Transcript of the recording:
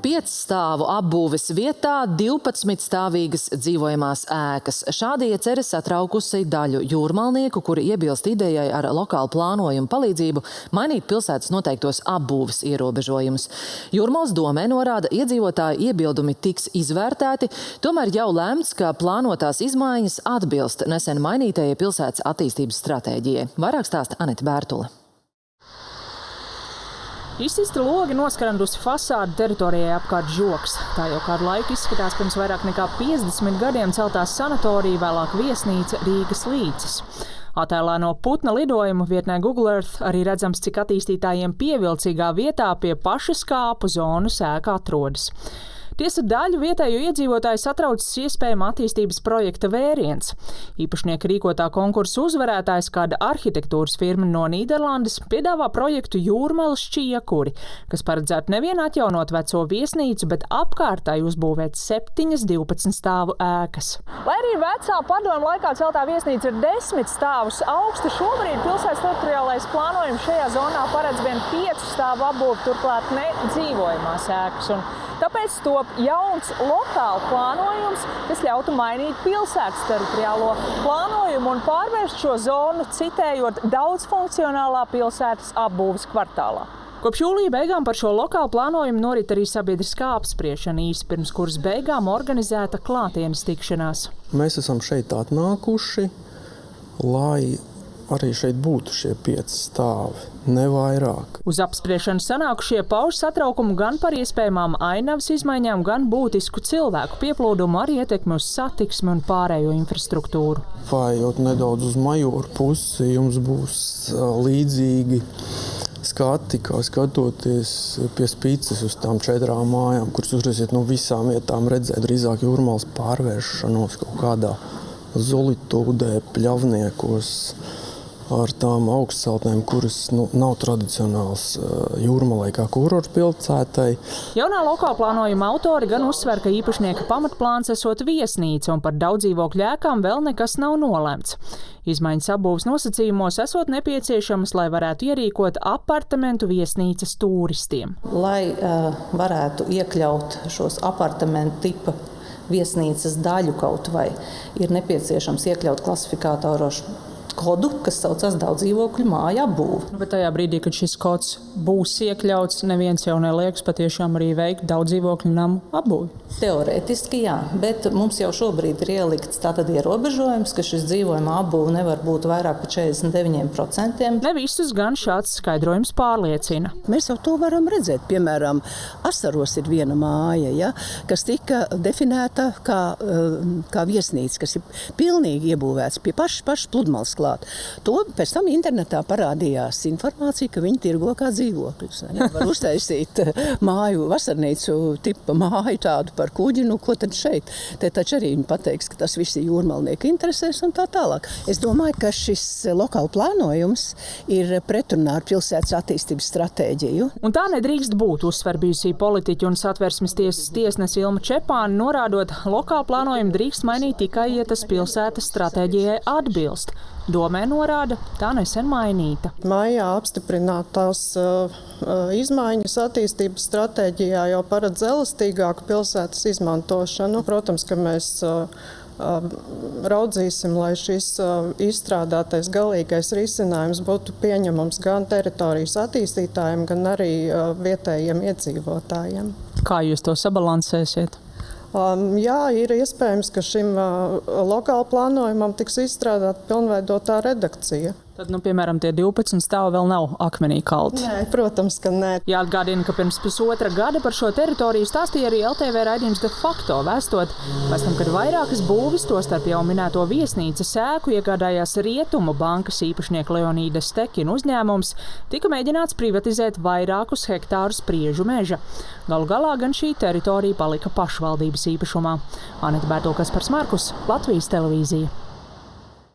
5 stāvu apbūves vietā 12 stāvīgas dzīvojamās ēkas. Šādi iecer satraukusi daļu jūrmalnieku, kuri iebilst idejai ar lokālu plānojumu palīdzību mainīt pilsētas noteiktos apbūves ierobežojumus. Jūrmals domē norāda, iedzīvotāju iebildumi tiks izvērtēti, tomēr jau lemts, ka plānotās izmaiņas atbilst nesen mainītajai pilsētas attīstības stratēģijai. Vairāk stāsta Aneta Bērtule. Izcista logi noskrandusi fasādu teritorijai apkārt žoks. Tā jau kādu laiku izskatās pirms vairāk nekā 50 gadiem celtās sanatorija, vēlāk viesnīca Rīgas Līcis. Attēlā no putna lidojuma vietnē Google Earth arī redzams, cik attīstītājiem pievilcīgā vietā pie paša skāpu zonas ēka atrodas. Tiesa daļu vietējo iedzīvotāju satraucis iespējama attīstības projekta vēriens. Īpašnieka rīkotā konkursa uzvarētājs, kāda arhitektūras firma no Nīderlandes, piedāvā projektu Jūrmalas Čiekuri, kas paredzētu nevien atjaunot veco viesnīcu, bet apkārtai uzbūvēt 7 12 stāvu ēkas. Lai arī vecā padomju laikā celtā viesnīca ir 10 stāvus augsta, šobrīd pilsētas teritoriālais plānojums šajā zonā paredz vien 5 stāvu apbūvi, turklāt ne dzīvojamās ēkas. Tāpēc top jauns lokāls plānojums, kas ļautu mainīt pilsētas teritoriālo plānojumu un pārvērst šo zonu, citējot, daudzfunkcionālā pilsētas apbūves kvartālā. Kopš jūlija beigām par šo lokālu plānojumu norit arī sabiedriskā apspriešana, īsi pirms kuras beigām organizēta klātienes tikšanās. Mēs esam šeit atnākuši, lai arī šeit būtu šie 5 stāvi, ne vairāk. Uz apspriešanu sanākušie pauž satraukumu gan par iespējamām ainavas izmaiņām, gan būtisku cilvēku pieplūdumu ar ietekmi uz satiksmi un pārējo infrastruktūru. Paiet nedaudz uz Majoru pusi, jums būs līdzīgi skati, kā skatoties pie Spīces uz tām 4 mājām, kuras uzreiziet no visām vietām redzēt drīzāk Jūrmalas pārvēršanos kaut kādā solitūdē, pļavniekos, ar tām augstceltnēm, kuras nav tradicionāls Jūrmalai kā kurortu pilsētai. Jaunā lokāla plānojuma autori gan uzsver, ka īpašnieka pamatplāns esot viesnīca un par daudzdzīvokļu ēkām vēl nekas nav nolemts. Izmaiņas apbūves nosacījumos esot nepieciešamas, lai varētu ierīkot apartamentu viesnīcas turistiem. Lai varētu iekļaut šos apartamentu tipa viesnīcas daļu kaut vai, ir nepieciešams iekļaut klasifikātoros kodu, kas saucas daudzdzīvokļu māju apbūve. Bet tajā brīdī, kad šis kods būs iekļauts, neviens jau neliekas patiešām arī veikt daudzdzīvokļu namu apbūvi. Teorētiski jā, bet mums jau šobrīd ir ielikts tātad ierobežojums, ka šis dzīvojuma apbūve nevar būt vairāk par 49%. Ne visus gan šāds skaidrojums pārliecina. Mēs jau to varam redzēt. Piemēram, Asaros ir viena māja, ja, kas tika definēta kā viesnīca, kas ir pilnīgi iebūvēts pie pašas pludmales klāt. To pēc tam internetā parādījās informācija, ka viņi tirgo kā dzīvokļus. Ja, var uztaisīt māju, vasarnīcu tipa māju tādu par kuģi, ko tad šeit? Te taču arī viņi pateiks, ka tas viss ir jūrmalnieku interesēs un tā tālāk. Es domāju, ka šis lokāla plānojums ir pretrunā ar pilsētas attīstības stratēģiju. Un tā nedrīkst būt, uzsver bijusī politiķa un Satversmes tiesas tiesnese Ilma Čepāne, norādot, lokāla plānojumu drīkst mainīt tikai, ja tas pilsētas stratēģijai atbilst. Domē norāda, tā nesen mainīta. Maijā apstiprinātās izmaiņas attīstības stratēģijā jau paredz elastīgāku pilsētas izmantošanu. Protams, ka mēs raudzīsim, lai šis izstrādātais galīgais risinājums būtu pieņemams gan teritorijas attīstītājiem, gan arī vietējiem iedzīvotājiem. Kā jūs to sabalansēsiet? Jā, ir iespējams, ka šim lokāla plānojumam tiks izstrādāta pilnveidotā redakcija. Tad, piemēram, tie 12 stāvi vēl nav akmenī kalti. Nē, protams, ka nē. Jāatgādina, ka pirms pusotra gada par šo teritoriju stāstīja arī LTV raidījums De Facto, vēstot pēc tam, kad vairākas būvis, tostarp jau minēto viesnīcas ēku, iegādājās Rietumu bankas īpašnieka Leonīda Stekina uzņēmums, tika mēģināts privatizēt vairākus hektārus Priežu meža. Galu galā gan šī teritorija palika pašvaldības īpašumā. Aneta Bērtule, Kaspars Markus, Latvijas televīzija.